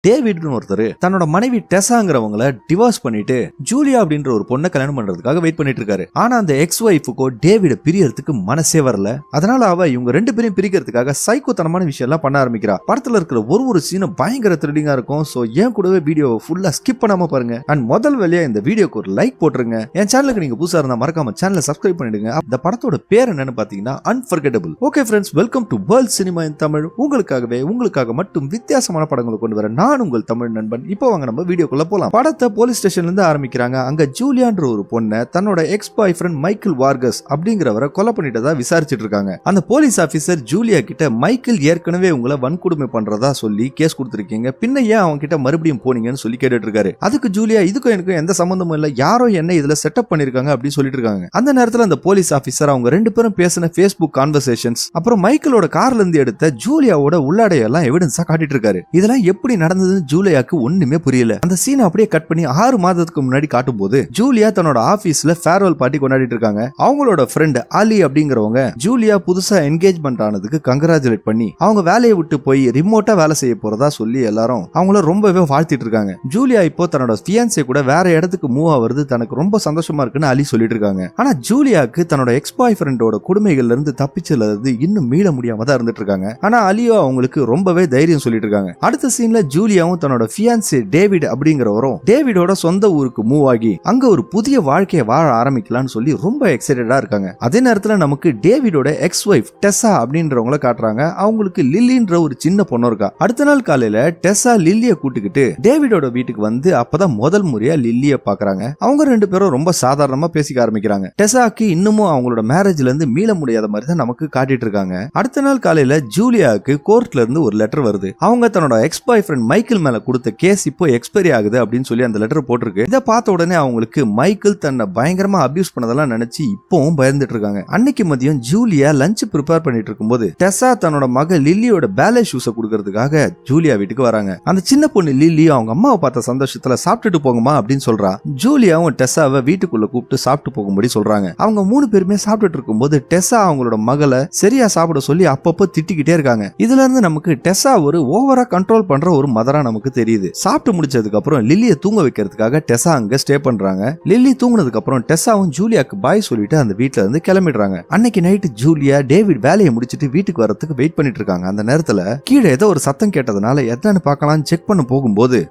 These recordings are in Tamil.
டேவிட்னு ஒருத்தர் தன்னோட மனைவி டெசாங்கிறவங்கள டிவோர்ஸ் பண்ணிட்டு ஜூலியா அப்படின்ற ஒரு பொண்ணை கல்யாணம் பண்றதுக்காக வெயிட் பண்ணிட்டு இருக்காரு. ஆனா அந்த எக்ஸ் ஒய்ஃபுக்கோ டேவிட பிரியறதுக்கு மனசே வரல. அதனால அவ இவங்க ரெண்டு பேரையும் பிரிக்கிறதுக்காக சைக்கோத்தனமான விஷயம் எல்லாம் பண்ண ஆரம்பிக்கிறா. படத்துல இருக்கிற ஒரு சீனும் பயங்கர த்ரில்லிங்கா இருக்கும். சோ ஏன் கூடவே வீடியோவை ஃபுல்லா ஸ்கிப் பண்ணாம பாருங்க. அண்ட் முதல் வேலையா இந்த வீடியோக்கு ஒரு லைக் போட்டுருங்க. என் சேனலுக்கு நீங்க புதுசா இருந்தா மறக்காம சேனலை சப்ஸ்கிரைப் பண்ணிடுங்க. இந்த படத்தோட பேர் என்னன்னு பாத்தீங்கன்னா unforgettable. Okay friends, welcome to world cinema இன் தமிழ். உங்களுக்காக மட்டும் வித்தியாசமான படங்களை கொண்டு வர நான் உங்கள் தமிழ் நண்பன். இப்போ வாங்க நம்ம வீடியோக்குள்ள போலாம். படத்தை போலீஸ் ஸ்டேஷன்ல இருந்து ஆரம்பிக்கிறாங்க. அங்க ஜூலியான்ற ஒரு பொண்ணை தன்னோட எக்ஸ் பாய் ஃப்ரெண்ட் மைக்கேல் வார்கஸ் அப்படிங்கிறவரை கொலை பண்ணிட்டதா விசாரிச்சுட்டு இருக்காங்க. அந்த போலீஸ் ஆபீசர் ஜூலியா கிட்ட மைக்கேல் ஏற்கனவே உங்களை வன்கொடுமை பண்றதா சொல்லி கேஸ் கொடுத்திருக்கீங்க, பின்ன ஏன் அவங்க கிட்ட மறுபடியும் போனீங்கன்னு சொல்லி கேட்டுட்டு இருக்காரு. அதுக்கு ஜூலியா இதுக்கும் எனக்கும் எந்த சம்பந்தமும் இல்ல, யாரோ என்ன இதுல செட்டப் பண்ணிருக்காங்க அப்படின்னு சொல்லிட்டு இருக்காங்க. அந்த நேரத்துல அந்த போலீஸ் ஆபீசர் அவங்க ரெண்டு பேரும் பேசின ஃபேஸ்புக் கான்வர்சேஷன்ஸ் அப்புறம் மைக்கேலோட கார்ல இருந்து எடுத்த ஜூலியாவோட உள்ளாடையெல்லாம் எவிடன்ஸா காட்டிட்டு இருக்காரு. இதெல்லாம் எப்படி நடந்ததுன்னு ஜூலியாக்கு ஒண்ணுமே புரியல. அந்த சீனை அப்படியே கட் பண்ணி 6 மாதத்துக்கு முன்னாடி காட்டும் போது ஜூலியா தன்னோட ஆபீஸ்ல ஃபேர்வெல் பார்ட்டி கொண்டாடிட்டு இருக்காங்க. அவங்களோட ஃப்ரெண்ட் அலி அப்படிங்கிறவங்க ஜூலியா புதுசா என்கேஜ்மெண்ட் ஆனதுக்கு கங்க்ராச்சுலேட் பண்ணி அவங்க வேலையை விட்டு போய் ரிமோட்டா வேலை செய்ய போறதா சொல்லி எல்லாரும் அவங்கள ரொம்பவே வாழ்த்திட்டு இருக்காங்க. ஜூலியா இப்போ தன்னோட ஃபியான்சே கூட வேற இடத்துக்கு மூவ் ஆகுறது தனக்கு ரொம்ப சந்தோஷமா இருக்குன்னு அலி சொல்லிட்டு இருக்காங்க. ஆனா ஜூலியாக்கு தன்னோட எக்ஸ் பாய் ஃப்ரெண்டோட கொடுமைகள்ல இருந்து தப்பிச்சதுல இருந்து இன்னும் மீள முடியாம தான் இருந்துட்டு இருக்காங்க. ஆனா அலியோ அவங்களுக்கு ரொம்பவே தைரியம் சொல்லிட்டு இருக்காங்க. அடுத்த சீன்ல ஜூலியாவும் தன்னோட ஃபியான்சே டேவிட் அப்படிங்கிறவரும் டேவிடோட சொந்த ஊருக்கு மூவ் ஆகி அங்க ஒரு புதிய வாழ்க்கையை வாழ ஆரம்பிக்கலாம்னு சொல்லி ரொம்ப எக்ஸைட்டடா இருக்காங்க. அதே நேரத்துல நமக்கு டேவிடோட எக்ஸ் ஒய்ஃப் டெசா அப்படின்றவங்கள காட்டுறாங்க. அவங்களுக்கு லில்லின்ற ஒரு சின்ன பொண்ணு இருக்கா. அடுத்த நாள் காலையில டெசா லில்லிய கூட்டிக்கிட்டு டேவிடோட வீட்டுக்கு வந்து அப்பதான் முதல் முறையா லில்லிய பாக்குறாங்க. அவங்க ரெண்டு பேரும் ரொம்ப சாதாரணமா பேசிக்க ஆரம்பிக்கிறாங்க. டெசாக்கு இன்னமும் அவங்களோட மேரேஜ்ல இருந்து மீள முடியாத மாதிரி தான் நமக்கு காட்டிட்டு இருக்காங்க. அடுத்த நாள் காலையில ஜூலியாவுக்கு கோர்ட்ல இருந்து ஒரு லெட்டர் வருது. அவங்க தன்னோட எக்ஸ் பாய் ஃப்ரெண்ட் மைக்கேல் மேல கொடுத்த கேஸ் இப்போ எக்ஸ்பைரி ஆகுது அப்படின்னு சொல்லி அந்த லெட்டர் போட்டிருக்கு. இதை பார்த்த உடனே அவங்களுக்கு மைக்கேல் தன்னை பயங்கரமா அபியூஸ் பண்ணதெல்லாம் நினைச்சு இப்பவும் பயந்துட்டு இருக்காங்க. அன்னைக்கு மதியம் ஜூலியா லஞ்ச் ப்ரிப்பேர் பண்ணிட்டு இருக்கும்போது டெசா தன்னோட மக லில்லியோட பேலே ஷூஸை கொடுக்கறதுக்காக ஜூலியா வீட்டுக்கு வராங்க. அந்த சின்ன பொண்ணு லில்லி அவங்க அம்மாவை பார்த்த சந்தோஷத்துல சாப்பிட்டுட்டு போங்கம்மா அப்படின்னு சொல்றா. ஜூலியாவும் டெசாவை வீட்டுக்குள்ள கூப்பிட்டு சாப்பிட்டு போகும்படி சொல்றாங்க. அவங்க 3 பேருமே சாப்பிட்டுட்டு இருக்கும்போது டெசா அவங்களோட மகளை சரியா சாப்பிட சொல்லி அப்பப்போ திட்டிக்கிட்டே இருக்காங்க. இதுல இருந்து நமக்கு டெசா ஒரு ஓவரா கண்ட்ரோல் பண்ற ஒரு மதரா நமக்கு தெரியுது. சாப்பிட்டு முடிச்சதுக்கு அப்புறம் லில்லிய தூங்க வைக்கிறதுக்காக டெசா அங்க ஸ்டே பண்றாங்க. லில்லி தூங்குனதுக்கு அப்புறம் டெசாவும் ஜூலியாக்கு பாய் சொல்லிட்டு அந்த வீட்ல இருந்து கிளம்பிடுறாங்க. அன்னைக்கு நைட் ஜூலியா டேவிட் வேலையை முடிச்சிட்டு வீட்டுக்கு வரதுக்கு வெயிட் பண்ணிட்டு இருக்காங்க. அந்த நேரத்துல கீழே ஏதோ ஒரு சத்தம் கேட்டதுனால என்னன்னு பார்க்கலாம் செக் பண்ண போகும்போது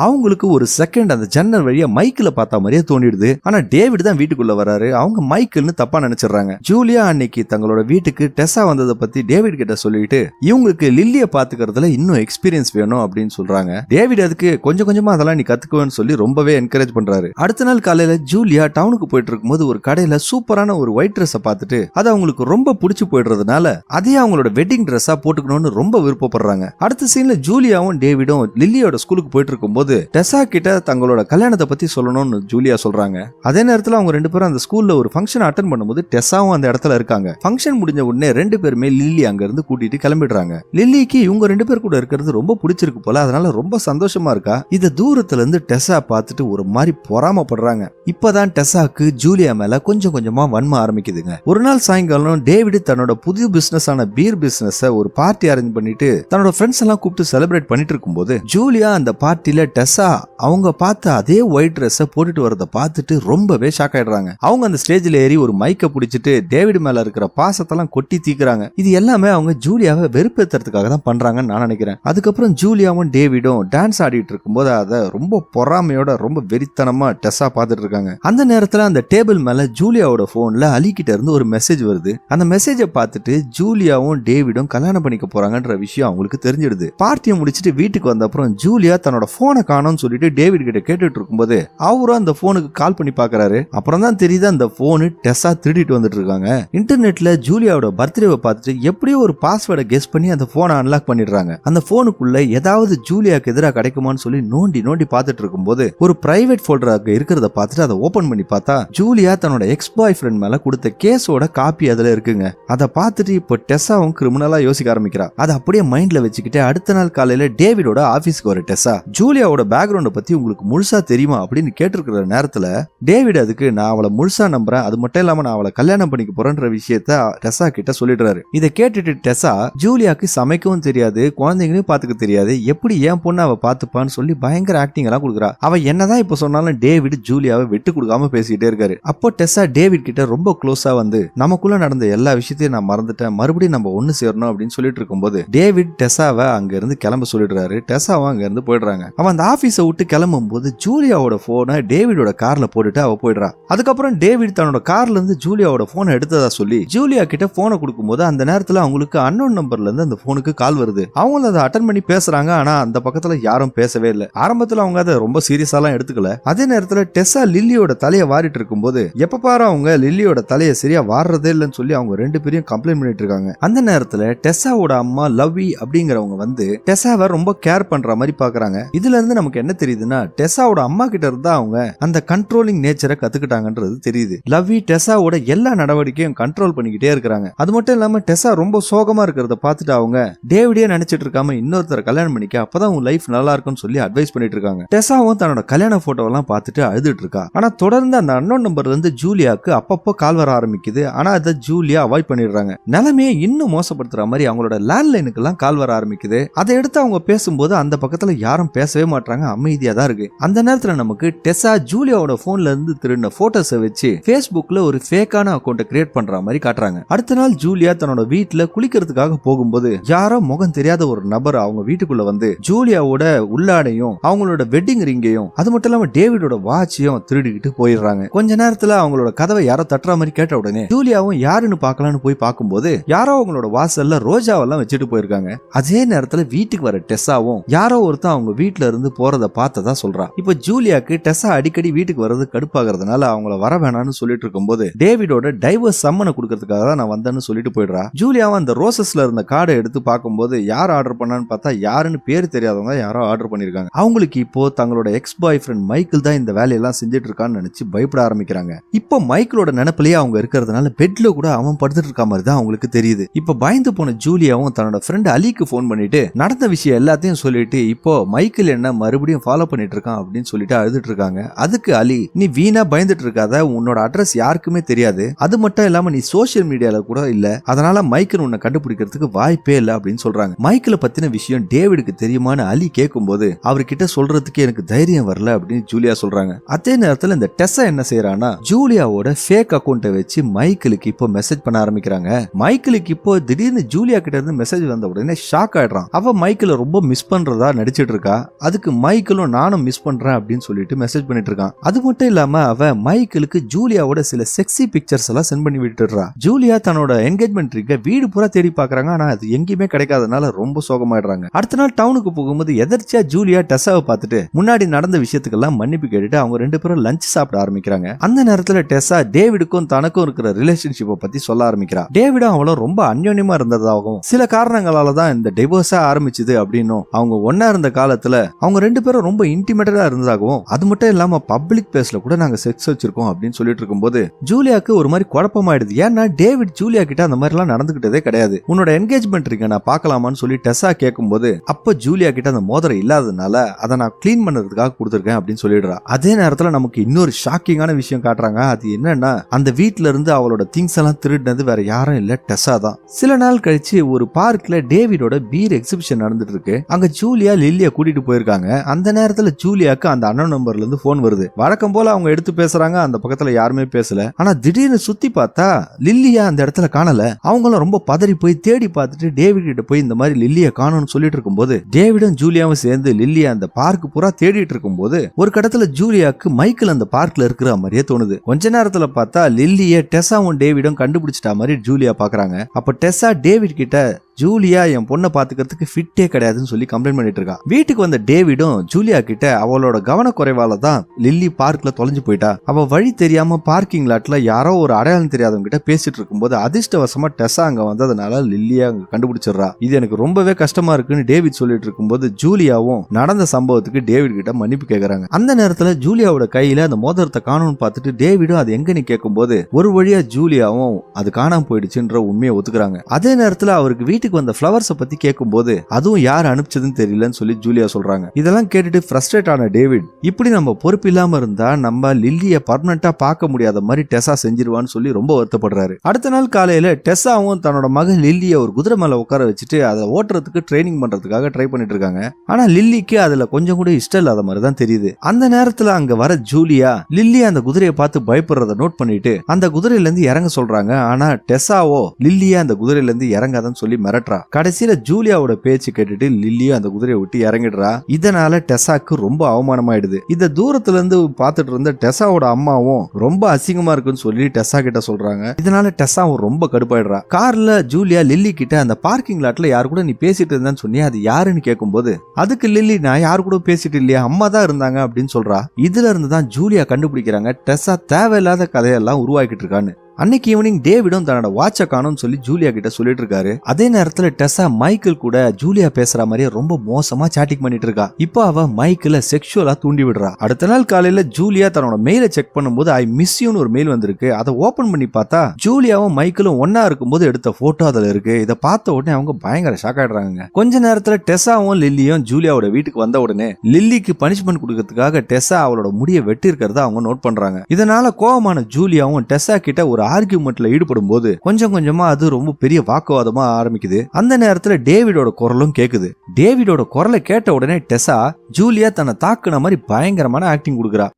அவங்களுக்கு ஒரு செகண்ட் அந்த ஜன்னல் வழியா மைக்கில் பார்த்த மாதிரியே தோண்டிடுது. ஆனா டேவிட் தான் வீட்டுக்குள்ள வராரு. அவங்க மைக்கிள்னு தப்பா நினைச்சிடறாங்க. ஜூலியா அன்னைக்கு தங்களோட வீட்டுக்கு டெசா வந்ததை பத்தி டேவிட் கிட்ட சொல்லிட்டு இவங்களுக்கு லில்லிய பாத்துக்கிறதுல இன்னும் எக்ஸ்பீரியன்ஸ் வேணும் அப்படின்னு சொல்றாங்க. டேவிட் அதுக்கு கொஞ்சம் கொஞ்சமா அதெல்லாம் நீ கத்துக்குவேன்னு சொல்லி ரொம்பவே என்கரேஜ் பண்றாரு. அடுத்த நாள் காலையில ஜூலியா டவுனுக்கு போயிட்டு இருக்கும்போது ஒரு கடையில சூப்பரான ஒரு ஒயிட் ட்ரெஸ் பார்த்துட்டு அது அவங்களுக்கு ரொம்ப பிடிச்சு போயிடுறதுனால அதையே அவங்களோட வெட்டிங் ட்ரெஸ்ஸா போட்டுக்கணும்னு ரொம்ப விருப்பப்படுறாங்க. அடுத்த சீன்ல ஜூலியாவும் டேவிடும் லில்லியோட ஸ்கூலுக்கு போயிட்டு இருக்கும்போது டெசா கிட்ட தங்களோட கல்யாணத்தை பத்தி சொல்லணும்னு ஜூலியா சொல்றாங்க. அதே நேரத்துல அவங்க ரெண்டு பேரும் அந்த ஸ்கூல்ல ஒரு ஃபங்க்ஷன் அட்டெண்ட் பண்ணும்போது டெசாவும் அந்த இடத்துல இருக்காங்க. ஃபங்க்ஷன் முடிஞ்ச உடனே ரெண்டு பேருமே லில்லி அங்க இருந்து கூட்டிட்டு கிளம்பிடுறாங்க. லில்லிக்கு இவங்க ரெண்டு பேர் கூட இருக்கிறது ரொம்ப பிடிச்சிருக்கு போல, அதனால ரொம்ப சந்தோஷமா இருக்கா. இத தூரத்துல இருந்து டெசா பார்த்துட்டு ஒரு மாதிரி பொறாமப்படுறாங்க. இப்பதான் டெசாக்கு ஜூலியா மேல கொஞ்சம் கொஞ்சமா வன்ம ஆரம்பிக்குதுங்க. ஒரு நாள் சாயங்காலம் டேவிட் தன்னோட புதிய பிசினஸ் ஆன பீர் பிசினஸ் ஒரு பார்ட்டி அரேஞ்ச் பண்ணிட்டு தன்னோட ஃப்ரெண்ட்ஸ் எல்லாம் கூப்பிட்டு செலிப்ரேட் பண்ணிட்டு இருக்கும்போது ஜூலியா அந்த பார்ட்டில டெசா அவங்க பார்த்த அதே ஒயிட் ட்ரெஸ் போட்டுட்டு வரத பார்த்துட்டு ரொம்பவே ஷாக் ஆயிடுறாங்க. அவங்க அந்த ஸ்டேஜ்ல ஏறி ஒரு மைக்க பிடிச்சிட்டு டேவிட் மேல இருக்கிற பாசத்தெல்லாம் கொட்டி தீக்குறாங்க. இது எல்லாமே அவங்க ஜூலியாவை வெறுப்பேத்துறதுக்காக தான் பண்றாங்கன்னு நான் நினைக்கிறேன். அதுக்கப்புறம் ஜூலியாவும் டேவிடும் டான்ஸ் ஆடிட்டு இருக்கும்போது அதை ரொம்ப பொறாமையோட ரொம்ப வெறித்தனமா டெசா பார்த்துட்டு இருக்காங்க. அந்த நேரத்துல அந்த டேபிள் மேல ஜூலியாவோட போன்ல அலி கிட்ட இருந்து ஒரு மெசேஜ் வருது. அந்த மெசேஜை பார்த்துட்டு ஜூலியாவும் டேவிடும் கல்யாணம் பண்ணிக்க போறாங்கன்ற விஷயம் அவங்களுக்கு தெரிஞ்சிடுது. பார்ட்டியை முடிச்சிட்டு வீட்டுக்கு வந்த அப்புறம் ஜூலியா தன்னோட போனை காணோம்னு சொல்லிட்டு டேவிட் கிட்ட கேட்டுட்டு இருக்கும்போது அவரும் அந்த போனுக்கு கால் பண்ணி பாக்குறாரு. அப்புறம் தான் தெரியுது அந்த போனு டெசா திருடிட்டு வந்துட்டு இருக்காங்க. இன்டர்நெட்ல ஜூலியாவோட பர்த்டேவை பார்த்துட்டு எப்படியோ ஒரு பாஸ்வேர்டை கெஸ் பண்ணி அந்த போனை அன்லாக் பண்ணிடுறாங்க. அந்த போனுக்குள்ள ஏதாவது ஜூலியாக்கு எதிராக கிடைக்குமான்னு சொல்லி நோண்டி நோண்டி பார்த்துட்டு இருக்கும்போது ஒரு பிரைவேட் ஃபோல்டர் அங்க இருக்கிறத பார்த்துட்டு அதை ஓபன் பண்ணி பார்த்தா ஜூலியா தன்னோட எக்ஸ் பாய் ஃப்ரெண்ட் மேல கொடுத்த கேஸோட காப்பி அதுல இருக்குங்க. அதை பார்த்துட்டு இப்போ டெசாவும் கிரிமினலா யோசிக்க ஆரம்பிக்கிறா. அதை அப்படியே மைண்ட்ல வச்சுக்கிட்டு அடுத்த நாள் காலையில டேவிடோட ஆபீஸ்க்கு வர டெசா ஜூலியாவோட ஜூலியாவோட பேக்ரவுண்ட பத்தி உங்களுக்கு முழுசா தெரியுமா அப்படின்னு கேட்டிருக்கிற நேரத்துல டேவிட் அதுக்கு நான் அவளை முழுசா நம்புறேன், அது மட்டும் இல்லாம நான் அவளை கல்யாணம் பண்ணிக்க போறேன்ற விஷயத்த டெசா கிட்ட சொல்லிடுறாரு. இதை கேட்டுட்டு டெசா ஜூலியாக்கு சமைக்கவும் தெரியாது, குழந்தைங்களையும் பாத்துக்க தெரியாது, எப்படி என் பொண்ணு அவ பாத்துப்பான்னு சொல்லி பயங்கர ஆக்டிங் எல்லாம் கொடுக்குறா. அவ என்னதான் இப்ப சொன்னாலும் டேவிட் ஜூலியாவை விட்டு கொடுக்காம பேசிக்கிட்டே இருக்காரு. அப்போ டெசா டேவிட் கிட்ட ரொம்ப க்ளோஸா வந்து நமக்குள்ள நடந்த எல்லா விஷயத்தையும் நான் மறந்துட்டேன், மறுபடியும் நம்ம ஒண்ணு சேரணும் அப்படின்னு சொல்லிட்டு இருக்கும்போது டேவிட் டெசாவை அங்க இருந்து கிளம்ப சொல்லிடுறாரு. டெசாவும் அங்க இருந்து போயிடுறாங்க. அவன் அந்த ஆபீஸை விட்டு கிளம்பும் போது ஜூலியாவோட போனை டேவிடோட கார்ல போட்டுட்டு அவ போயிடுறா. அதுக்கப்புறம் டேவிட் தன்னோட கார்ல இருந்து ஜூலியாவோட போனை எடுத்ததா சொல்லி ஜூலியா கிட்ட போனை கொடுக்கும்போது அந்த நேரத்துல அவங்களுக்கு அன்னோன் நம்பர்ல இருந்து அந்த போனுக்கு கால் வருது. அவங்க அதை அட்டன் பண்ணி பேசுறாங்க. ஆனா அந்த பக்கத்துல யாரும் பேசவே இல்லை. ஆரம்பத்துல அவங்க அதை ரொம்ப சீரியஸாலாம் எடுத்துக்கல. அதே நேரத்துல டெசா லில்லியோட தலையை வாரிட்டு இருக்கும்போது எப்ப பாரு அவங்க லில்லியோட தலையை சரியா வாடுறதே இல்லைன்னு சொல்லி அவங்க ரெண்டு பேரையும் கம்ப்ளைண்ட் பண்ணிட்டு இருக்காங்க. அந்த நேரத்துல டெசாவோட அம்மா லவ்வி அப்படிங்கிறவங்க வந்து டெசாவை ரொம்ப கேர் பண்ற மாதிரி பாக்குறாங்க. இதுல இருந்து நமக்கு என்ன தெரியுதுன்னா டெசாவோட அம்மா கிட்ட இருந்தா அவங்க அந்த கண்ட்ரோலிங் நேச்சரை கத்துக்கிட்டாங்கன்றது தெரியுது. லவ்வி டெசாவோட எல்லா நடவடிக்கையும் கண்ட்ரோல் பண்ணிக்கிட்டே இருக்காங்க. அது மட்டும் இல்லாம டெசா ரொம்ப சோகமா இருக்கிறத பார்த்துட்டு அவங்க டேவிடே நினைச்சிட்டு இருக்காம இன்னொருத்தர கல்யாணம் பண்ணிக்க, அப்பதான் உன் லைஃப் நல்லா இருக்கும்னு சொல்லி அட்வைஸ் பண்ணிட்டு இருக்காங்க. டெசாவும் தன்னோட கல்யாண போட்டோ எல்லாம் பார்த்துட்டு அழுதுட்டு இருக்கா. ஆனா தொடர்ந்து அந்த அன்னோன் நம்பர்ல இருந்து ஜூலியாக்கு அப்பப்போ கால் வர ஆரம்பிக்குது. ஆனா அதை ஜூலியா அவாய்ட் பண்ணிடுறாங்க. நிலைமையை இன்னும் மோசப்படுத்துற மாதிரி அவங்களோட லேண்ட்லைனுக்கு எல்லாம் கால் வர ஆரம்பிக்குது. அதை எடுத்து அவங்க பேசும்போது அந்த பக்கத்துல யாரும் பேசவே மாட்டாங்க, அமைதியா தான் இருக்கு. அந்த நேரத்துல நமக்கு டெசா ஜூலியாவோட போன்ல இருந்து திருடின போட்டோஸை வச்சு Facebookல ஒரு ஃபேக்கான அக்கௌண்ட்டை கிரியேட் பண்ற மாதிரி காட்டுறாங்க. அடுத்த நாள் ஜூலியா தன்னோட வீட்டுல குளிக்கிறதுக்காக போகும்போது யாரோ முகம் தெரியாத ஒரு நபர் அவங்க வீட்டுக்குள்ள வந்து ஜூலியாவோட உள்ளாடையும் அவங்களோட வெட்டிங் ரிங்கையும் அது மட்டும் இல்லாம டேவிடோட வாட்சையும் திருடிக்கிட்டு போயிடுறாங்க. கொஞ்ச நேரத்துல அவங்களோட கதவை யாரோ தட்டுற மாதிரி கேட்ட உடனே ஜூலியாவும் யாருன்னு பாக்கலான்னு போய் பார்க்கும்போது யாரோ அவங்களோட வாசல்ல ரோஜாவெல்லாம் வச்சுட்டு போயிருக்காங்க. அதே நேரத்துல வீட்டுக்கு வர டெசாவும் யாரோ ஒருத்தன் அவங்க வீட்டுல இருந்து போறத பார்த்ததா சொல்றா. இப்ப ஜூலியாக்கு டெசா அடிக்கடி வீட்டுக்கு வர்றது கடுப்பாகிறதுனால அவங்கள வர வேணாம்னு சொல்லிட்டு இருக்கும்போது டேவிடோட டைவர்ஸ் சம்மனை கொடுக்கறதுக்காக தான் நான் வந்தேன்னு சொல்லிட்டு போயிடுறா. ஜூலியாவும் அந்த ரோசஸ்ல இருந்த கார்டை எடுத்து பார்க்கும்போது யார் ஆர்டர் பண்ணான்னு பார்த்தா யாருன்னு பேர் தெரியாதவங்க யாரோ ஆர்டர் பண்ணிருக்காங்க. அவங்களுக்கு இப்போ தங்களோட எக்ஸ் பாய் ஃப்ரெண்ட் மைக்கேல் தான் இந்த வேலையெல்லாம் செஞ்சுட்டு இருக்கான்னு நினைச்சு பயப்பட ஆரம்பிக்கிறாங்க. இப்போ மைக்கேலோட நினைப்பிலேயே அவங்க இருக்கிறதுனால பெட்ல கூட அவன் படுத்துட்டு இருக்க மாதிரி தான் அவங்களுக்கு தெரியுது. இப்ப பயந்து போன ஜூலியாவும் தன்னோட ஃப்ரெண்ட் அலிக்கு போன் பண்ணிட்டு நடந்த விஷயம் எல்லாத்தையும் சொல்லிட்டு இப்போ மைக்கேல் என்ன மறுபடியும் ஃபாலோ பண்ணிட்டு இருக்கான் அப்படின்னு சொல்லிட்டு அழுதுட்டு இருக்காங்க. அதுக்கு அலி, நீ வீணா பயந்துட்டு இருக்காத, உன்னோட அட்ரஸ் யாருக்குமே தெரியாது, அது மட்டும் இல்லாம நீ சோசியல் மீடியால கூட இல்ல, அதனால மைக்கேல் உன்னை கண்டுபிடிக்கிறதுக்கு வாய்ப்பே இல்ல அப்படின்னு சொல்றாங்க. மைக்கேல பத்தின விஷயம் டேவிடுக்கு தெரியுமான்னு அலி கேட்கும்போது அவர்கிட்ட சொல்றதுக்கு எனக்கு தைரியம் வரல அப்படின்னு ஜூலியா சொல்றாங்க. அதே நேரத்துல இந்த டெசா என்ன செய்யறானா ஜூலியாவோட ஃபேக் அக்கௌண்ட்டை வச்சு மைக்கேலுக்கு இப்போ மெசேஜ் பண்ண ஆரம்பிக்கிறாங்க. மைக்கேலுக்கு இப்போ திடீர்னு ஜூலியா கிட்ட இருந்து மெசேஜ் வந்த உடனே ஷாக் ஆயிடுறான். அவ மைக்கேல ரொம்ப மிஸ் பண்றதா நடிச்சிட்டு இருக்கா. அதுக்கு மைக்கேலும் நானும் மிஸ் பண்றேன் அப்படின்னு சொல்லிட்டு மெசேஜ் பண்ணிட்டு இருக்கான். அது மட்டும் இல்லாம அவ மைக்கேலுக்கு ஜூலியாவோட சில செக்ஸி பிக்சர்ஸ் எல்லாம் சென்ட் பண்ணி விட்டுறா. ஜூலியா தன்னோட என்கேஜ்மெண்ட் ட்ரிக்க வீடு பூரா தேடி பாக்குறாங்க. ஆனா அது எங்கேயுமே கிடைக்காதனால ரொம்ப சோகமாயிடுறாங்க. அடுத்த நாள் டவுனுக்கு போகும்போது எதர்ச்சியா ஜூலியா டெசாவை பார்த்துட்டு முன்னாடி நடந்த விஷயத்துக்கெல்லாம் மன்னிப்பு கேட்டுட்டு அவங்க ரெண்டு பேரும் லஞ்ச் சாப்பிட ஆரம்பிக்கிறாங்க. அந்த நேரத்துல டெசா டேவிடுக்கும் தனக்கும் இருக்கிற ரிலேஷன்ஷிப்பை பத்தி சொல்ல ஆரம்பிக்கிறா. டேவிடும் அவளும் ரொம்ப அந்யோன்யமா இருந்ததாகவும் சில காரணங்களால தான் இந்த டிவோர்ஸா ஆரம்பிச்சது அப்படின்னும் அவங்க ஒன்னா இருந்த காலத்துல அவங்க ரெண்டு பேரும் ரொம்ப இன்டிமேட்டடா இருந்ததாகவும் அது மட்டும் இல்லாம பப்ளிக் பிளேஸ்ல கூட நாங்க செக்ஸ் வச்சிருக்கோம் அப்படின்னு சொல்லிட்டு இருக்கும்போது ஜூலியாக்கு ஒரு மாதிரி குழப்பமாயிடுது. ஏன்னா டேவிட் ஜூலியா கிட்ட அந்த மாதிரி எல்லாம் நடந்துகிட்டதே கிடையாது. உன்னோட என்கேஜ்மெண்ட் இருக்க நான் பாக்கலாமான்னு சொல்லி டெசா கேட்கும்போது அப்ப ஜூலியா கிட்ட அந்த மோதிரம் இல்லாததுனால அதை நான் கிளீன் பண்ணதுக்காக கொடுத்துருக்கேன் அப்படின்னு சொல்லிடுறா. அதே நேரத்துல நமக்கு இன்னொரு ஷாக்கிங்கான விஷயம் காட்டுறாங்க. அது என்னன்னா அந்த வீட்டுல இருந்து அவளோட திங்ஸ் எல்லாம் திருடினது வேற யாரும் இல்ல, டெசா தான். சில நாள் கழிச்சு ஒரு பார்க்ல டேவிடோட பீர் எக்ஸிபிஷன் நடந்துட்டு இருக்கு. அங்க ஜூலியா லில்லியா கூட்டிட்டு போயிருக்காங்க. அந்த நேரத்துல ஜூலியாக்கு அந்த அண்ணன் நம்பர்ல இருந்து போன் வருது. வழக்கம் போல அவங்க எடுத்து பேசுறாங்க. அந்த பக்கத்துல யாருமே பேசல. ஆனா திடீர்னு சுத்தி பார்த்தா லில்லியா அந்த இடத்துல காணல. அவங்களும் ரொம்ப பதறி போய் தேடி பார்த்துட்டு டேவிட் கிட்ட போய் இந்த மாதிரி லில்லியா காணோம்னு சொல்லிட்டு இருக்கும்போது டேவிடும் ஜூலியாவும் சேர்ந்து லில்லியா அந்த பார்க் பூரா தேடிட்டு இருக்கும்போது ஒரு கடத்துல ஜூலியாக்கு மைக்கேல் அந்த பார்க்ல இருக்கிற மாதிரியே தோணுது. கொஞ்ச நேரத்துல பார்த்தா லில்லிய டெசாவும் டேவிடும் கண்டுபிடிச்சிட்டா மாதிரி ஜூலியா பாக்குறாங்க. அப்ப டெசா டேவிட் கிட்ட ஜூலியா என் பொண்ணை பாத்துக்கிறதுக்கு ஃபிட்டே கிடையாதுன்னு சொல்லி கம்ப்ளைண்ட் பண்ணிட்டு இருக்கா. வீட்டுக்கு வந்த டேவிடும் ஜூலியா கிட்ட அவளோட கவனக்குறைவால தான் லில்லி பார்க்ல தொலைஞ்சு போயிட்டா. அவ வழி தெரியாம பார்க்கிங் லாட்ல யாரோ ஒரு அடையாளம் தெரியாதவங்க கிட்ட பேசிட்டு இருக்கும்போது அதிர்ஷ்டவசமா டெசா அங்க வந்ததுனால லில்லியா அங்க கண்டுபிடிச்சிடுறா. இது எனக்கு ரொம்பவே கஷ்டமா இருக்குன்னு டேவிட் சொல்லிட்டு இருக்கும்போது ஜூலியாவும் நடந்த சம்பவத்துக்கு டேவிட் கிட்ட மன்னிப்பு கேக்குறாங்க. அந்த நேரத்துல ஜூலியாவோட கையில அந்த மோதிரத்தை காணும்னு பார்த்துட்டு டேவிடும் அது எங்கன்னு கேட்கும் போது ஒரு வழியா ஜூலியாவும் அது காணாம போயிடுச்சுன்ற உண்மையை ஒத்துக்கிறாங்க. அதே நேரத்துல அவருக்கு வீட்டுக்கு வீட்டுக்கு வந்த ஃபிளவர்ஸ பத்தி கேட்கும்போது அதுவும் யார் அனுப்பிச்சதுன்னு தெரியலன்னு சொல்லி ஜூலியா சொல்றாங்க. இதெல்லாம் கேட்டுட்டு ஃப்ரஸ்ட்ரேட் ஆன டேவிட், இப்படி நம்ம பொறுப்பு இல்லாம இருந்தா நம்ம லில்லிய பர்மனண்டா பார்க்க முடியாத மாதிரி டெசா செஞ்சிருவான்னு சொல்லி ரொம்ப வருத்தப்படுறாரு. அடுத்த நாள் காலையில டெசாவும் தன்னோட மகன் லில்லிய ஒரு குதிரை மேல உட்கார வச்சுட்டு அதை ஓட்டுறதுக்கு ட்ரைனிங் பண்றதுக்காக ட்ரை பண்ணிட்டு இருக்காங்க. ஆனா லில்லிக்கு அதுல கொஞ்சம் கூட இஷ்டம் இல்லாத மாதிரி தான் தெரியுது. அந்த நேரத்துல அங்க வர ஜூலியா லில்லி அந்த குதிரையை பார்த்து பயப்படுறத நோட் பண்ணிட்டு அந்த குதிரையில இருந்து இறங்க சொல்றாங்க. ஆனா டெசாவோ லில்லியா அந்த குதிரையில இருந்து இறங்காதன்னு சொல்லி மிரட்டுறா. கடைசியில ஜூலியாவோட பேச்சு கேட்டுட்டு லில்லியா அந்த குதிரையை விட்டு இறங்கிடுறா. இதனால டெசாக்கு ரொம்ப அவமானமாயிடுது. இத தூரத்துல இருந்து பார்த்துட்டு இருந்த டெசாவோட அம்மாவும் ரொம்ப அசிங்கமா இருக்குன்னு சொல்லி டெசா கிட்ட சொல்றாங்க. இதனால டெசாவும் ரொம்ப கடுப்பாயிடுறா. கார்ல ஜூலியா லில்லி கிட்ட அந்த பார்க்கிங் லாட்ல யாரு கூட நீ பேசிட்டு இருந்தான்னு சொன்னி அது யாருன்னு கேட்கும்போது அதுக்கு லில்லி நான் யாரு கூட பேசிட்டு இல்லையா, அம்மா தான் இருந்தாங்க அப்படின்னு சொல்றா. இதுல இருந்து தான் ஜூலியா கண்டுபிடிக்கிறாங்க டெசா தேவையில்லாத கதையெல்லாம் உருவாக்கிட்டு இருக்கான்னு. அன்னைக்கு ஈவினிங் டேவிடும் தன்னோட வாட்சை காணும்னு சொல்லி ஜூலியா கிட்ட சொல்லிட்டு இருக்காரு. அதே நேரத்துல டெசா மைக்கேல் கூட ஜூலியா பேசுற மாதிரியே ரொம்ப மோசமா சாட்டிங் பண்ணிட்டு இருக்கா. இப்போ அவ மைக்கேல செக்ஷுவலா தூண்டி விடுறா. அடுத்த நாள் காலையில ஜூலியா தன்னோட மெயிலை செக் பண்ணும்போது ஐ மிஸ் யூன்னு ஒரு மெயில் வந்திருக்கு. அதை ஓபன் பண்ணி பார்த்தா ஜூலியாவும் மைக்கேலும் ஒன்னா இருக்கும்போது எடுத்த போட்டோ அதுல இருக்கு. இதை பார்த்த உடனே அவங்க பயங்கர ஷாக் ஆயிடுறாங்க. கொஞ்ச நேரத்துல டெசாவும் லில்லியும் ஜூலியாவோட வீட்டுக்கு வந்த உடனே லில்லிக்கு பனிஷ்மெண்ட் கொடுக்கறதுக்காக டெசா அவளோட முடியை வெட்டி இருக்கிறத அவங்க நோட் பண்றாங்க. இதனால கோவமான ஜூலியாவும் டெசா கிட்ட ஒரு ஆர்கியூமெண்ட்ல ஈடுபடும் போது கொஞ்சம் கொஞ்சமா அது ரொம்ப பெரிய வாக்குவாதமா ஆரம்பிக்குது. அந்த நேரத்துல டேவிடோட குரலும் கேக்குது. டேவிடோட குரலை கேட்ட உடனே டெசா ஜூலியா தன்னை தாக்குன மாதிரி பயங்கரமான ஆக்டிங் கொடுக்குறா.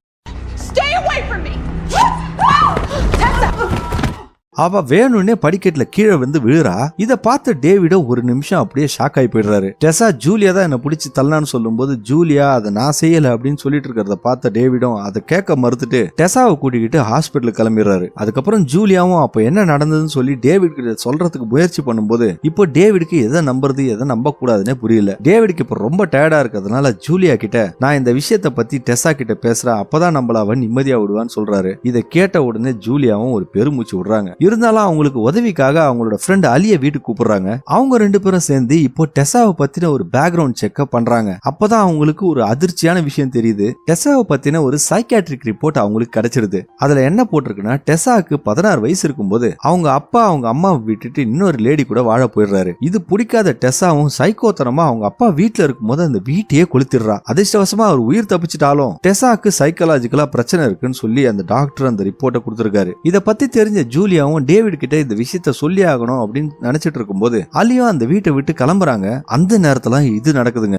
அவ வேணும்னே படிக்கட்டுல கீழே வந்து விழுறா. இத பார்த்து டேவிடோ ஒரு நிமிஷம் அப்படியே ஷாக் ஆகி போயிடுறாரு. டெசா ஜூலியா தான் என்ன பிடிச்சி தள்ளான்னு சொல்லும் போது ஜூலியா அதை நான் செய்யல அப்படின்னு சொல்லிட்டு இருக்கிறத பார்த்த டேவிடும் அதை கேட்க மறுத்துட்டு டெசாவை கூட்டிக்கிட்டு ஹாஸ்பிட்டலுக்கு கிளம்பிடுறாரு. அதுக்கப்புறம் ஜூலியாவும் அப்ப என்ன நடந்ததுன்னு சொல்லி டேவிட் கிட்ட சொல்றதுக்கு முயற்சி பண்ணும்போது இப்போ டேவிடுக்கு எதை நம்புறது எதை நம்ப கூடாதுன்னே புரியல. டேவிடுக்கு இப்ப ரொம்ப டயர்டா இருக்கிறதுனால ஜூலியா கிட்ட நான் இந்த விஷயத்த பத்தி டெசா கிட்ட பேசுறேன், அப்பதான் நம்மள அவன் நிம்மதியா விடுவான்னு சொல்றாரு. இதை கேட்ட உடனே ஜூலியாவும் ஒரு பெருமூச்சு விடுறாங்க. இருந்தாலும் அவங்களுக்கு உதவிக்காக அவங்களோட ஃப்ரெண்ட் அலிய வீட்டுக்கு கூப்பிடுறாங்க. அவங்க ரெண்டு பேரும் சேர்ந்து இப்போ டெசாவை பத்தின ஒரு பேக்ரவுண்ட் செக்அப் பண்றாங்க. அப்பதான் அவங்களுக்கு ஒரு அதிர்ச்சியான விஷயம் தெரியுது. டெசாவை பத்தின ஒரு சைக்காட்ரிக் ரிப்போர்ட் அவங்களுக்கு கிடைச்சிருது. அதுல என்ன போட்டிருக்குன்னா டெசாக்கு 16 வயசு இருக்கும்போது அவங்க அப்பா அவங்க அம்மாவை விட்டுட்டு இன்னொரு லேடி கூட வாழ போயிடுறாரு. இது பிடிக்காத டெசாவும் சைக்கோத்தனமா அவங்க அப்பா வீட்டுல இருக்கும்போது அந்த வீட்டையே கொளுத்திடுறா. அதிர்ஷ்டவசமா அவர் உயிர் தப்பிச்சிட்டாலும் டெசாக்கு சைக்காலஜிக்கலா பிரச்சனை இருக்குன்னு சொல்லி அந்த டாக்டர் அந்த ரிப்போர்ட்டை கொடுத்திருக்காரு. இத பத்தி தெரிஞ்ச ஜூலியாவும் டேவிட் கிட்ட இந்த விஷயத்த சொல்லி ஆகணும் அப்படின்னு நினைச்சிட்டு இருக்கும்போது அலியும் அந்த வீட்டை விட்டு கிளம்புறாங்க. அந்த நேரத்துல இது நடக்குதுங்க.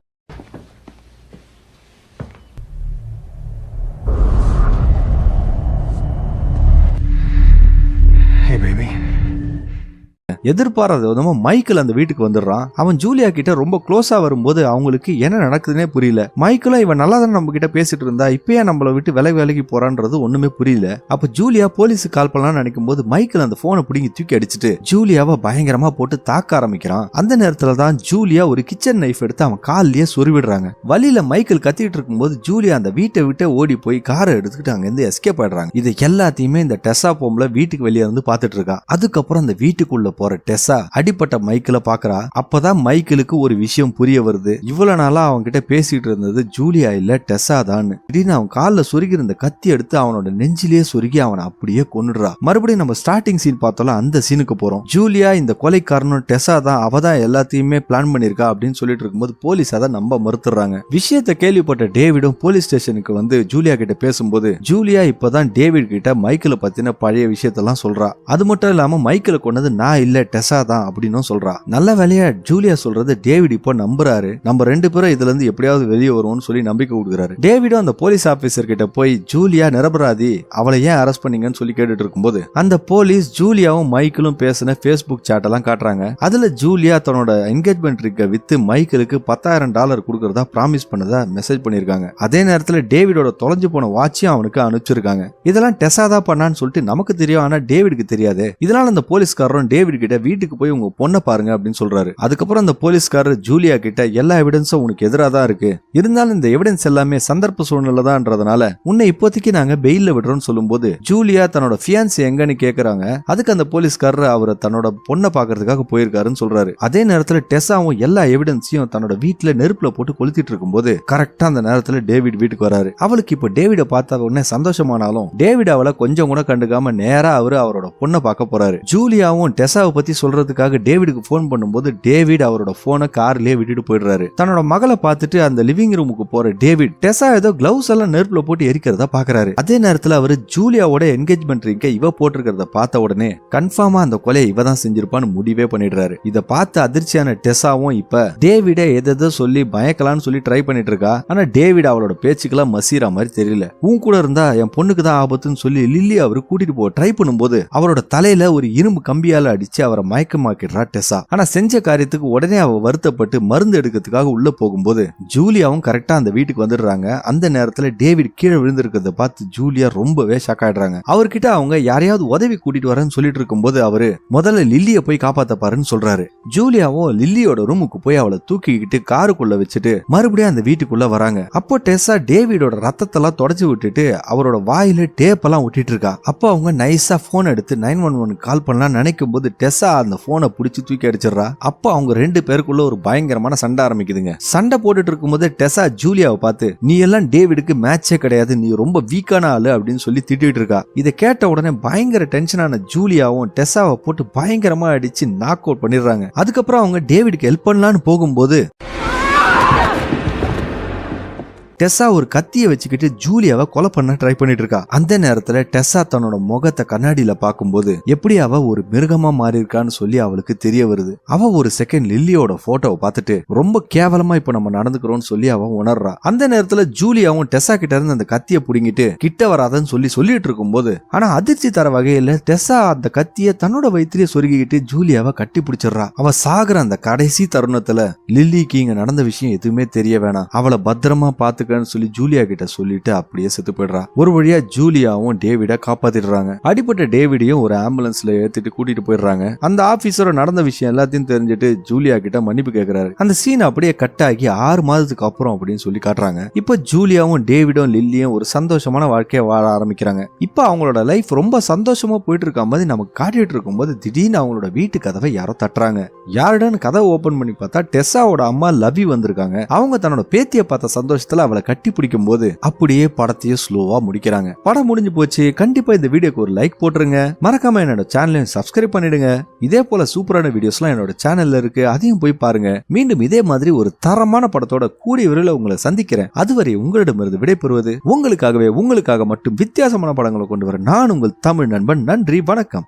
எதிர்பாராத விதமா மைக்கேல் அந்த வீட்டுக்கு வந்துடுறான். அவன் ஜூலியா கிட்ட ரொம்ப க்ளோஸா வரும்போது அவங்களுக்கு என்ன நடக்குதுன்னே புரியல. மைக்கேலும் இவன் நல்லா தான் நம்ம கிட்ட பேசிட்டு இருந்தா இப்பயே நம்மள விட்டு விலகி போறான்றது ஒண்ணுமே புரியல. அப்ப ஜூலியா போலீஸுக்கு கால் பண்ணலாம்னு நினைக்கும் போது மைக்கேல் அந்த போனை பிடிங்கி தூக்கி அடிச்சுட்டு ஜூலியாவை பயங்கரமா போட்டு தாக்க ஆரம்பிக்கிறான். அந்த நேரத்துல தான் ஜூலியா ஒரு கிச்சன் நைஃப் எடுத்து அவன் கால்லயே சொருவிடுறாங்க. வழியில மைக்கேல் கத்திட்டு இருக்கும்போது ஜூலியா அந்த வீட்டை விட்டு ஓடி போய் காரை எடுத்துக்கிட்டு அங்க இருந்து எஸ்கேப் ஆயிடுறாங்க. இது எல்லாத்தையுமே இந்த டெசா பொம்பளை வீட்டுக்கு வெளியே இருந்து பாத்துட்டு இருக்கா. அதுக்கப்புறம் அந்த வீட்டுக்குள்ள போற டெசா அடிப்பட்ட மைக்கேல பாக்குறா. அப்பதான் மைக்கேலுக்கு ஒரு விஷயம் புரிய வருது. இவ்வளவு நாளா அவங்க கிட்ட பேசிட்டு இருந்தது ஜூலியா இல்ல டெசா தான். திடீர்னு அவன் காலில் சொருகி இருந்த கத்தி எடுத்து அவனோட நெஞ்சிலேயே சொருகி அவனை அப்படியே கொன்னுடுறா. மறுபடியும் நம்ம ஸ்டார்டிங் சீன் பார்த்தோம்ல அந்த சீனுக்கு போறோம். ஜூலியா இந்த கொலைக்காரனும் டெசா தான், அவதான் எல்லாத்தையுமே பிளான் பண்ணிருக்கா அப்படின்னு சொல்லிட்டு இருக்கும்போது போலீஸ் அதை நம்ப மறுத்துறாங்க. விஷயத்தை கேள்விப்பட்ட டேவிடும் போலீஸ் ஸ்டேஷனுக்கு வந்து ஜூலியா கிட்ட பேசும்போது ஜூலியா இப்பதான் டேவிட் கிட்ட மைக்கேல பத்தின பழைய விஷயத்தெல்லாம் சொல்றா. அது மட்டும் இல்லாம மைக்கேல கொண்டது நான் இல்ல டெசா தான் அப்படின்னு சொல்றா. நல்ல வேலையா ஜூலியா சொல்றது டேவிட் இப்போ நம்புறாரு. நம்ம ரெண்டு பேரும் இதுல இருந்து எப்படியாவது வெளியே வருவோம்னு சொல்லி நம்பிக்கை கொடுக்குறாரு. டேவிடும் அந்த போலீஸ் ஆபீசர் கிட்ட போய் ஜூலியா நிரபராதி, அவளை ஏன் அரெஸ்ட் பண்ணீங்கன்னு சொல்லி கேட்டுட்டு இருக்கும்போது அந்த போலீஸ் ஜூலியாவும் மைக்கேலும் பேசின பேஸ்புக் சாட் எல்லாம் காட்டுறாங்க. அதுல ஜூலியா தன்னோட என்கேஜ்மெண்ட் ரிக்க வித்து மைக்கேலுக்கு $10,000 கொடுக்கறதா ப்ராமிஸ் பண்ணதா மெசேஜ் பண்ணிருக்காங்க. அதே நேரத்துல டேவிடோட தொலைஞ்சு போன வாட்சியும் அவனுக்கு அனுப்பிச்சிருக்காங்க. இதெல்லாம் டெசா தான் பண்ணான்னு சொல்லிட்டு நமக்கு தெரியும், ஆனா டேவிடுக்கு தெரியாது. இதனால அந்த போலீஸ்காரரும் டேவிட் கிட்ட வீட்டுக்கு போய் உங்க பொண்ணை பாருங்க அப்படின்னு சொல்றாரு. அதுக்கப்புறம் அந்த போலீஸ்காரர் ஜூலியா கிட்ட எல்லா எவிடன்ஸும் உனக்கு எதிராக தான் இருக்கு, இருந்தாலும் இந்த எவிடன்ஸ் எல்லாமே சந்தர்ப்ப சூழ்நிலை தான்ன்றதுனால உன்னை இப்போதைக்கு நாங்க பெயில்ல விடுறோம்னு சொல்லும்போது ஜூலியா தன்னோட ஃபியான்சி எங்கன்னு கேக்குறாங்க. அதுக்கு அந்த போலீஸ்காரர் அவரை தன்னோட பொண்ணை பாக்குறதுக்காக போயிருக்காருன்னு சொல்றாரு. அதே நேரத்துல டெசாவும் எல்லா எவிடன்ஸையும் தன்னோட வீட்டுல நெருப்புல போட்டு கொளுத்திட்டு இருக்கும்போது கரெக்டா அந்த நேரத்துல டேவிட் வீட்டுக்கு வராரு. அவளுக்கு இப்போ டேவிட பார்த்த உடனே சந்தோஷமானாலும் டேவிட் அவளை கொஞ்சம் கூட கண்டுக்காம நேரா அவரோட பொண்ணை பார்க்க போறாரு. ஜூலியாவும் டெசாவை பத்தி சொல்றதுக்காக டேவிடுக்கு போன் பண்ணும்போது டேவிட் அவரோட போனை கார்லயே விட்டுட்டு போயிடுறாரு. தன்னோட மகளை பார்த்துட்டு அந்த லிவிங் ரூமுக்கு போற டேவிட் டெசா ஏதோ கிளவுஸ் எல்லாம் நெருப்புல போட்டு எரிக்கிறத பாக்குறாரு. அதே நேரத்துல அவரு ஜூலியாவோட என்கேஜ்மெண்ட் ரிங்க இவ போட்டிருக்கிறத பார்த்த உடனே கன்ஃபார்மா அந்த கொலையை இவ தான் செஞ்சிருப்பான்னு முடிவே பண்ணிடுறாரு. இத பார்த்து அதிர்ச்சியான டெசாவும் இப்ப டேவிட எதோ சொல்லி பயக்கலான்னு சொல்லி ட்ரை பண்ணிட்டு இருக்கா. ஆனா டேவிட் அவளோட பேச்சுக்கெல்லாம் மசீரா மாதிரி தெரியல. உன் கூட இருந்தா என் பொண்ணுக்கு தான் ஆபத்துன்னு சொல்லி லில்லி அவரு கூட்டிட்டு போக ட்ரை பண்ணும்போது அவரோட தலையில ஒரு இரும்பு கம்பியால அடிச்சு அவரை மயக்கமாக்கிடுறா டெசா. ஆனா செஞ்ச காரியத்துக்கு உடனே அவ வருத்தப்பட்டு மருந்து எடுக்கிறதுக்காக உள்ள போகும்போது ஜூலியாவும் கரெக்டா அந்த வீட்டுக்கு வந்துடுறாங்க. அந்த நேரத்துல டேவிட் கீழே விழுந்திருக்கிறத பார்த்து ஜூலியா ரொம்பவே ஷாக் ஆயிடுறாங்க. அவர்கிட்ட அவங்க யாரையாவது உதவி கூட்டிட்டு வரேன்னு சொல்லிட்டு இருக்கும்போது அவரு முதல்ல லில்லிய போய் காப்பாத்த பாருன்னு சொல்றாரு. ஜூலியாவும் லில்லியோட ரூமுக்கு போய் அவளை தூக்கிக்கிட்டு காருக்குள்ள வச்சுட்டு மறுபடியும் அந்த வீட்டுக்குள்ள வராங்க. அப்போ டெசா டேவிடோட ரத்தத்தெல்லாம் தொடச்சு விட்டுட்டு அவரோட வாயில டேப் எல்லாம் விட்டுட்டு இருக்கா. அப்போ அவங்க நைஸா போன் எடுத்து 911 கால் பண்ணலாம் நினைக்கும் போது டெசா அந்த போனை புடிச்சு தூக்கி அடிச்சிடறா. அப்போ அவங்க ரெண்டு பேருக்குள்ள ஒரு பயங்கரமான சண்டை ஆரம்பிக்குதுங்க. சண்டை போட்டுட்டு இருக்கும்போது டெசா ஜூலியாவை பார்த்து நீ எல்லாம் டேவிடுக்கு மேட்சே கிடையாது, நீ ரொம்ப வீக்கான ஆளு அப்படின்னு சொல்லி திட்டிட்டு இருக்கா. இதை கேட்ட உடனே பயங்கர டென்ஷனான ஜூலியாவும் டெசாவை போட்டு பயங்கரமா அடிச்சு நாக் அவுட் பண்ணிடுறாங்க. அதுக்கப்புறம் அவங்க டேவிடுக்கு ஹெல்ப் பண்ணலான்னு போகும்போது டெசா ஒரு கத்தியை வச்சுக்கிட்டு ஜூலியாவை கொலை பண்ண ட்ரை பண்ணிட்டு இருக்கா. அந்த நேரத்துல டெசா தன்னோட முகத்தை கண்ணாடியில பாக்கும்போது எப்படி அவ ஒரு மிருகமா மாறி இருக்கான்னு சொல்லி அவளுக்கு தெரிய வருது. அவ ஒரு செகண்ட் லில்லியோட போட்டோவை பார்த்துட்டு ரொம்ப கேவலமா இப்ப நம்ம நடந்துக்கிறோம்னு சொல்லி அவ உணர்றா. அந்த நேரத்துல ஜூலியாவும் டெசா கிட்ட இருந்து அந்த கத்தியை புடிங்கிட்டு கிட்ட வராதன்னு சொல்லிட்டு இருக்கும் போது ஆனா அதிர்ச்சி தர வகையில டெசா அந்த கத்தியை தன்னோட வயிற்றிலே சொருகிக்கிட்டு ஜூலியாவை கட்டி பிடிச்சிடறா. அவ சாகுற அந்த கடைசி தருணத்துல லில்லிக்கு இங்க நடந்த விஷயம் எதுவுமே தெரிய வேணாம், அவளை பத்திரமா பாத்துக்க சொல்லி ஜூலியா கிட்ட சொல்லிட்டு அப்படியே செத்து போயிடுறா. ஒரு வழியா ஜூலியாவும் டேவிட காப்பாத்திடுறாங்க. அடிப்பட்ட டேவிடையும் ஒரு ஆம்புலன்ஸ்ல ஏத்திட்டு கூட்டிட்டு போயிடுறாங்க. அந்த ஆபீசரோட நடந்த விஷயம் எல்லாத்தையும் தெரிஞ்சுட்டு ஜூலியா கிட்ட மன்னிப்பு கேட்கிறாரு. அந்த சீன் அப்படியே கட் ஆகி 6 மாதத்துக்கு அப்புறம் அப்படின்னு சொல்லி காட்டுறாங்க. இப்ப ஜூலியாவும் டேவிடும் லில்லியும் ஒரு சந்தோஷமான வாழ்க்கையை வாழ ஆரம்பிக்கிறாங்க. இப்ப அவங்களோட லைஃப் ரொம்ப சந்தோஷமா போயிட்டு இருக்க மாதிரி நமக்கு காட்டிட்டு இருக்கும் போது திடீர்னு அவங்களோட வீட்டு கதவை யாரோ தட்டுறாங்க. யாருடன் கதவை ஓபன் பண்ணி பார்த்தா டெசாவோட அம்மா லவி வந்திருக்காங்க. அவங்க தன்னோட பேத்தியை பார்த்த சந்தோஷத்துல அவளை கட்டி பிடிக்கும் போது அப்படியே படத்தையே ஸ்லோவா முடிக்கிறாங்க. படம் முடிஞ்சு போச்சு. கண்டிப்பா இந்த வீடியோக்கு ஒரு லைக் போட்டுருங்க. மறக்காம என்னோட சேனலையும் சப்ஸ்கிரைப் பண்ணிடுங்க. இதே போல சூப்பரான வீடியோஸ்லாம் என்னோட சேனல்ல இருக்கு, அதையும் போய் பாருங்க. மீண்டும் இதே மாதிரி ஒரு தரமான படத்தோட கூடிய விரைவில் உங்களை சந்திக்கிறேன். அதுவரை உங்களிடமிருந்து விடைபெறுவது உங்களுக்காக மட்டும் வித்தியாசமான படங்களை கொண்டு வர நான் உங்கள் தமிழ் நண்பன். நன்றி, வணக்கம்.